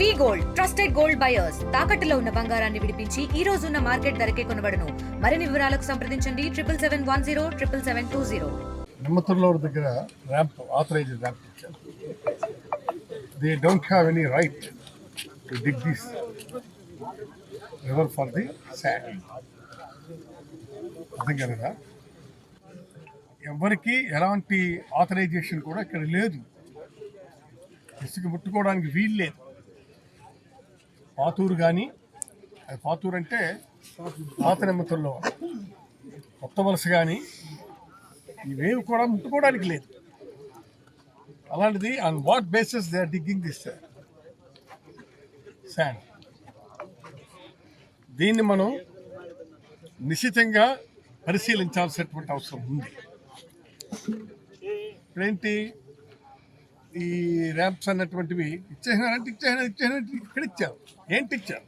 వి gold trusted gold buyers తాకట్టులో ఉన్న బంగారాన్ని విడిపించి ఈ రోజు ఉన్న మార్కెట్ ధరకే కొనబడును. మరిన్ని వివరాలకు సంప్రదించండి 77107720. నిమ్మతుల్లో దగ్గర ర్యాంప్ ఆథరైజ్డ్ ర్యాంప్ ఇచ్చారు. They don't have any right to dig this river for the sand. అర్థం కదా, ఎవరికి ఎలాంటి ఆథరైజేషన్ కూడా ఇక్కడ లేదు. ఇసుక ముట్టుకోవడానికి వీలు లేదు. పాతూరు కానీ, అది పాతూరు అంటే పాత నిమ్మతుల్లో, కొత్త వలస కానీ ఇవేవి కూడా ముట్టుకోవడానికి లేదు. అలాంటిది on what basis they are digging this sand? దీన్ని మనం నిశ్చితంగా పరిశీలించాల్సినటువంటి అవసరం ఉంది. ఇప్పుడేంటి ఈ ర్యాంప్స్ అన్నటువంటివి ఇచ్చేసినారంటే ఇచ్చేసినట్టు ఇక్కడ ఇచ్చారు. ఏంటి ఇచ్చారు?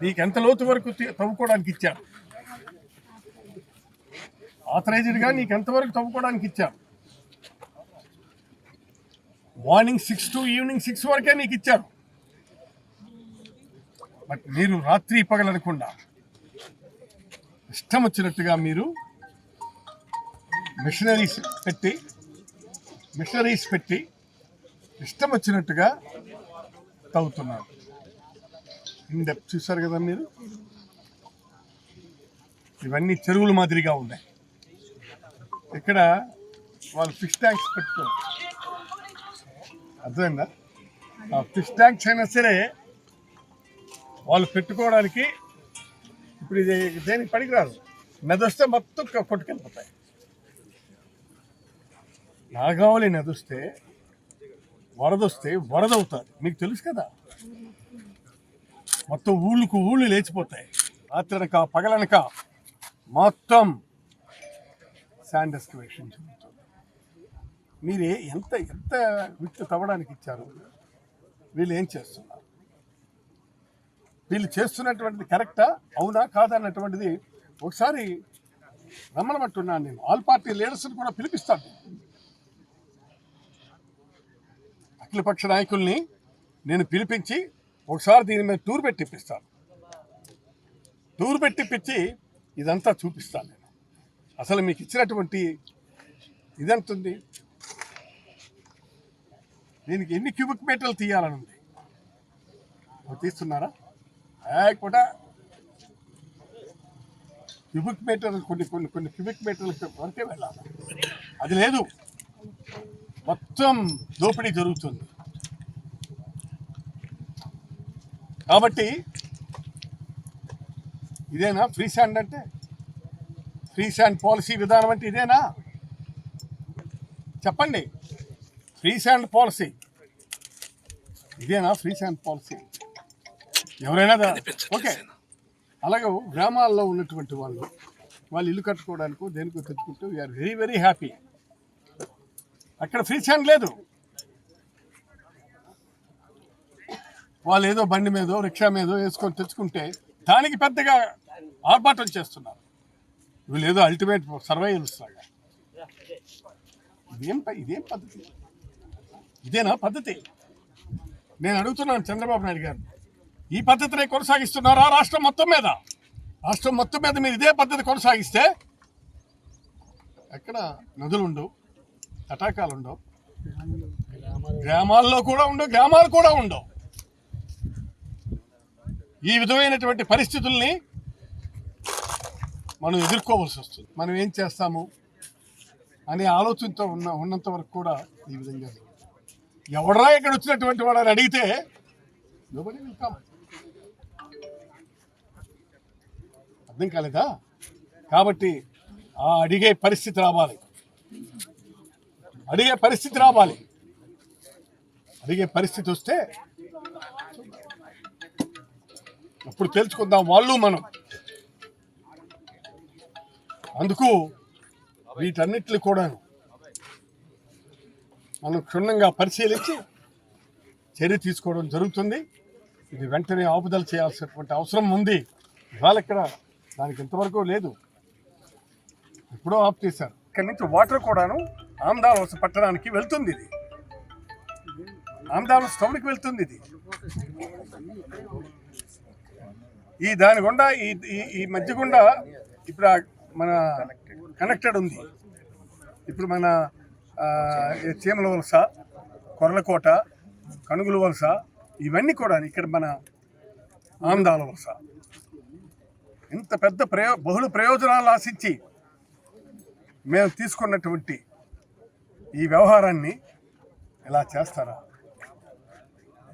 నీకు ఎంత లోతు వరకు తవ్వుకోవడానికి ఇచ్చారు? ఆథరైజ్డ్గా నీకు ఎంతవరకు తవ్వుకోవడానికి ఇచ్చారు? మార్నింగ్ 6 to ఈవినింగ్ 6 వరకే నీకు ఇచ్చారు. బట్ మీరు రాత్రి పగలనకుండా ఇష్టం వచ్చినట్టుగా మీరు మిషనరీస్ పెట్టి ఇష్టం వచ్చినట్టుగా తవ్వుతున్నారు. ఇన్ డెప్త్ చూసారు కదా మీరు. ఇవన్నీ చెరువుల మాదిరిగా ఉన్నాయి. ఇక్కడ వాళ్ళు ఫిష్ ట్యాంక్స్ పెట్టుకోరు. అర్థమైందా? ఆ ఫిష్ ట్యాంక్స్ అయినా సరే వాళ్ళు పెట్టుకోవడానికి ఇప్పుడు ఇది దేనికి పనికిరాదు. నదొస్తే మొత్తం కొట్టుకెళ్ళిపోతాయి. నాగావళి నదొస్తే, వరదొస్తే వరదవుతుంది. మీకు తెలుసు కదా, మొత్తం ఊళ్ళు లేచిపోతాయి. రాత్రనక పగలనక మొత్తం శాండ్ ఎస్కవేషన్ జరుగుతుంది. మీరే ఎంత విత్తు తవ్వడానికి ఇచ్చారు? వీళ్ళు ఏం చేస్తున్నారు? వీళ్ళు చేస్తున్నటువంటిది కరెక్టా, అవునా కాదా అన్నటువంటిది ఒకసారి రమ్మనమంటున్నాను. నేను ఆల్ పార్టీ లీడర్స్ని కూడా పిలిపిస్తాను. అఖిలపక్ష నాయకుల్ని నేను పిలిపించి ఒకసారి దీని మీద టూర్ పెట్టిప్పించి ఇదంతా చూపిస్తాను. నేను అసలు మీకు ఇచ్చినటువంటి ఇదంతుంది, దీనికి ఎన్ని క్యూబిక్ మీటర్లు తీయాలని ఉంది. తీస్తున్నారా? కూడా క్యూబిక్ మీటర్లు కొన్ని క్యూబిక్ మీటర్ల వరకే వెళ్ళాలి. అది లేదు, మొత్తం దోపిడీ జరుగుతుంది. కాబట్టి ఇదేనా ఫ్రీ శాండ్ అంటే? ఫ్రీ శాండ్ పాలసీ విధానం అంటే ఇదేనా? చెప్పండి. ఫ్రీ శాండ్ పాలసీ ఇదేనా? ఫ్రీ శాండ్ పాలసీ ఎవరైనా ఓకే. అలాగే గ్రామాల్లో ఉన్నటువంటి వాళ్ళు ఇల్లు కట్టుకోవడానికి దేనికో తెచ్చుకుంటూ వీఆర్ వెరీ వెరీ హ్యాపీ. అక్కడ ఫ్రీ శాండ్ లేదు. వాళ్ళు ఏదో బండి మీదో రిక్షా మీదో వేసుకొని తెచ్చుకుంటే దానికి పెద్దగా ఆర్భాటం చేస్తున్నారు. వీళ్ళు ఏదో అల్టిమేట్ సర్వైవల్స్ లాగా. ఇదేం పద్ధతి? ఇదేనా పద్ధతి? నేను అడుగుతున్నాను చంద్రబాబు నాయుడు గారు, ఈ పద్ధతినే కొనసాగిస్తున్నారా రాష్ట్రం మొత్తం మీద మీరు ఇదే పద్ధతి కొనసాగిస్తే ఎక్కడ నదులు ఉండవు, తటాకాలు ఉండవు, గ్రామాల్లో కూడా ఉండవు, గ్రామాలు కూడా ఉండవు. ఈ విధమైనటువంటి పరిస్థితుల్ని మనం ఎదుర్కోవాల్సి వస్తుంది. మనం ఏం చేస్తాము అనే ఆలోచనతో ఉన్నంత వరకు కూడా ఈ విధంగా ఎవడరా ఇక్కడ వచ్చినటువంటి వాడని అడిగితే nobody will come. అర్థం కాలేదా? కాబట్టి ఆ అడిగే పరిస్థితి రావాలి. అడిగే పరిస్థితి వస్తే అప్పుడు తెలుసుకుందాం వాళ్ళు మనం. అందుకు వీటన్నిటిని కూడా మనం క్షుణ్ణంగా పరిశీలించి చర్య తీసుకోవడం జరుగుతుంది. ఇది వెంటనే ఆపుదల చేయాల్సినటువంటి అవసరం ఉంది. ఇవాళ ఇక్కడ దానికి ఇంతవరకు లేదు, ఎప్పుడో ఆఫ్ చేశారు. ఇక్కడి నుంచి వాటర్ కూడాను ఆమదాల పట్టణానికి వెళ్తుంది. ఇది ఆమదాల టౌన్కి వెళ్తుంది. ఇది ఈ దాని గుండా ఈ మధ్య గుండా ఇప్పుడు మన కనెక్టెడ్ ఉంది. ఇప్పుడు మన చీమల వలస, కొర్లకోట, కనుగుల వలస, ఇవన్నీ కూడా ఇక్కడ మన ఆందాల వలస. ఇంత పెద్ద బహుళ ప్రయోజనాలు ఆశించి మేము తీసుకున్నటువంటి ఈ వ్యవహారాన్ని ఇలా చేస్తారా?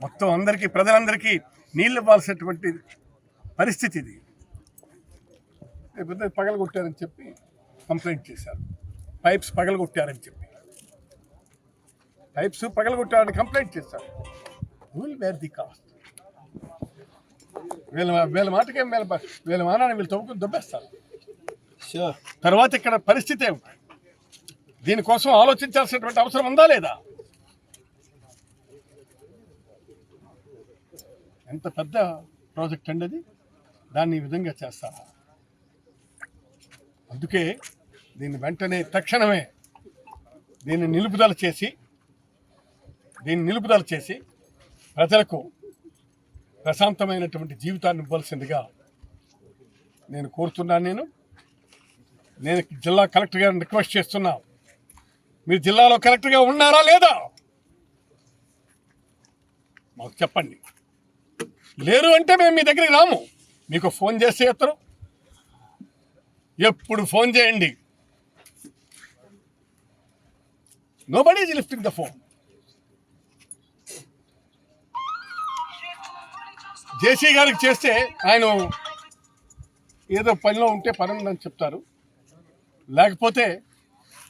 మొత్తం అందరికీ, ప్రజలందరికీ నీళ్ళు ఇవ్వాల్సినటువంటి పరిస్థితి ఇది. లేకపోతే పగలగొట్టారని చెప్పి కంప్లైంట్ చేశారు. పైప్స్ పగలగొట్టారని చెప్పి పగలగొట్టారని కంప్లైంట్ చేశారు. Will wear the cost. వీళ్ళ మాటకేం వీళ్ళ మానాన్ని వీళ్ళు తవ్వుకుని దొబ్బేస్తారు. తర్వాత ఇక్కడ పరిస్థితి ఏమిటి? దీనికోసం ఆలోచించాల్సినటువంటి అవసరం ఉందా లేదా? ఎంత పెద్ద ప్రాజెక్ట్ అండి అది, దాన్ని ఈ విధంగా చేస్తారా? అందుకే దీన్ని వెంటనే తక్షణమే దీన్ని నిలుపుదల చేసి ప్రజలకు ప్రశాంతమైనటువంటి జీవితాన్ని ఇవ్వాల్సిందిగా నేను కోరుతున్నాను. నేను జిల్లా కలెక్టర్ గారిని రిక్వెస్ట్ చేస్తున్నా, మీరు జిల్లాలో కలెక్టర్గా ఉన్నారా లేదా మాకు చెప్పండి. లేరు అంటే మేము మీ దగ్గరికి రాము. మీకు ఫోన్ చేస్తే ఎత్తరు. ఎప్పుడు ఫోన్ చేయండి. Nobody is lifting the phone. JC గారికి చేస్తే ఆయన ఏదో పనిలో ఉంటే పని ఉందని చెప్తారు, లేకపోతే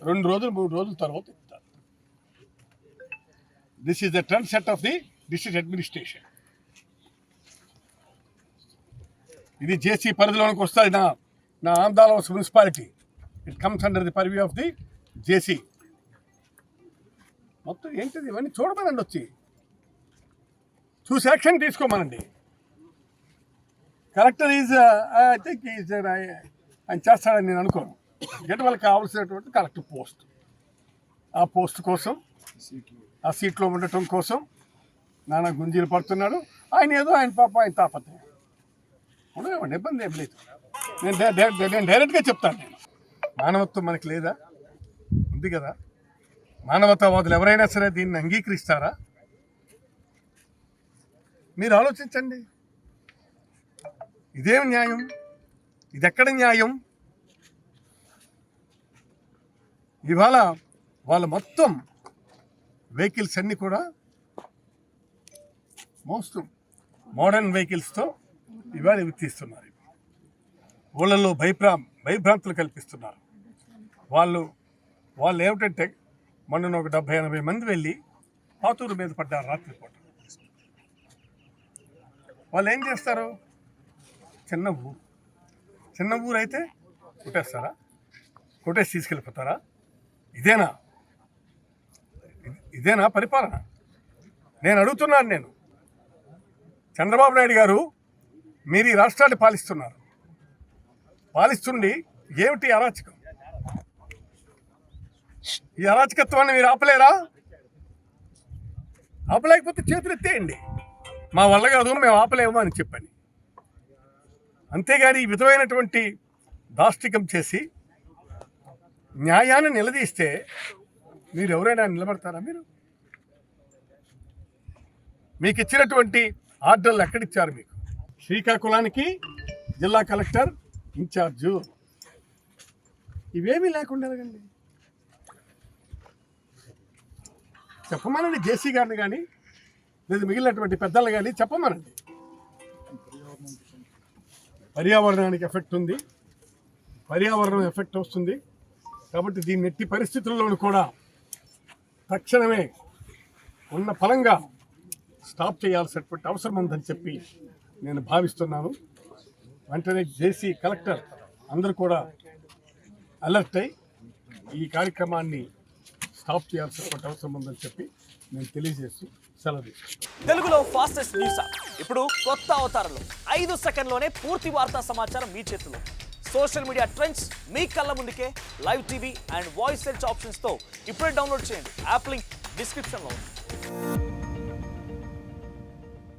2 రోజులు 3 రోజుల తర్వాత చెప్తారు. This is the trend set of the district administration. ఇది జేసీ పరిధిలోనికి వస్తుంది. నా ఆందాల municipality, it comes under the purview of the JC. మొత్తం ఏంటిది? ఇవన్నీ చూడమనండి, వచ్చి చూసి యాక్షన్ తీసుకోమనండి. కలెక్టర్ ఈజ్ ఐ థింక్ ఆయన చేస్తాడని నేను అనుకోను. ఎందుకంటే వాళ్ళకి కావాల్సినటువంటి కలెక్టర్ పోస్ట్, ఆ పోస్ట్ కోసం, ఆ సీట్లో ఉండటం కోసం నానా గుంజీలు పడుతున్నాడు. ఆయన ఏదో ఆయన పాప ఆయన తాపత్రయం ఉండేవాడి, ఇబ్బంది ఏం లేదు. నేను డైరెక్ట్గా చెప్తాను. నేను మానవత్వం మనకి లేదా? ఉంది కదా. మానవతావాదులు ఎవరైనా సరే దీన్ని అంగీకరిస్తారా? మీరు ఆలోచించండి. ఇదేం న్యాయం? ఇది ఎక్కడ న్యాయం? ఇవాళ వాళ్ళ మొత్తం వెహికల్స్ అన్నీ కూడా మోస్ట్ మోడర్న్ వెహికల్స్తో ఇవాళ తీస్తున్నారు. ఊళ్ళల్లో భయభ్రాంతులు కల్పిస్తున్నారు. వాళ్ళు ఏమిటంటే మొన్న ఒక 70-80 మంది వెళ్ళి పాతూరు మీద పడ్డారు రాత్రిపూట. వాళ్ళు ఏం చేస్తారు? చిన్న ఊరు అయితే కొట్టేస్తారా? కొట్టేసి తీసుకెళ్ళిపోతారా? ఇదేనా పరిపాలన? నేను అడుగుతున్నాను. చంద్రబాబు నాయుడు గారు, మీరు ఈ రాష్ట్రాన్ని పాలిస్తుండి ఏమిటి అరాచకం? ఈ అరాచకత్వాన్ని మీరు ఆపలేరా? ఆపలేకపోతే చేతులు ఎత్తేయండి. మా వల్ల కాదు, మేము ఆపలేము అని చెప్పండి. అంతేగాని ఈ విధమైనటువంటి దాష్టికం చేసి న్యాయాన్ని నిలదీస్తే మీరు ఎవరైనా నిలబడతారా? మీకు ఇచ్చినటువంటి ఆర్డర్లు ఎక్కడిచ్చారు? మీకు శ్రీకాకుళానికి జిల్లా కలెక్టర్ ఇన్ఛార్జు, ఇవేమీ లేకుండా ఎలాగండి? చెప్పమనండి జేసీ గారిని కానీ, లేదా మిగిలినటువంటి పెద్దలు కానీ చెప్పమనండి. పర్యావరణానికి ఎఫెక్ట్ ఉంది, పర్యావరణం ఎఫెక్ట్ వస్తుంది. కాబట్టి దీన్ని ఎట్టి పరిస్థితుల్లోనూ కూడా తక్షణమే ఉన్న ఫలంగా స్టాప్ చేయాల్సినటువంటి అవసరం ఉందని చెప్పి నేను భావిస్తున్నాను. వెంటనే జేసీ, కలెక్టర్ అందరూ కూడా అలర్ట్ అయి ఈ కార్యక్రమాన్ని స్టాప్ చేయాల్సినటువంటి అవసరం ఉందని చెప్పి నేను తెలియజేస్తూ సెలవు తీసుకుంటాను. తెలుగులో ఫాస్టెస్ట్ న్యూస్ యాప్ ఇప్పుడు కొత్త అవతారంలో 5 సెకండ్లోనే పూర్తి వార్తా సమాచారం మీ చేతిలో. సోషల్ మీడియా ట్రెండ్స్ మీ కళ్ళ ముందుకే live TV and voice search ఆప్షన్స్తో ఇప్పుడే డౌన్లోడ్ చేయండి. యాప్ లింక్ డిస్క్రిప్షన్లో ఉంది.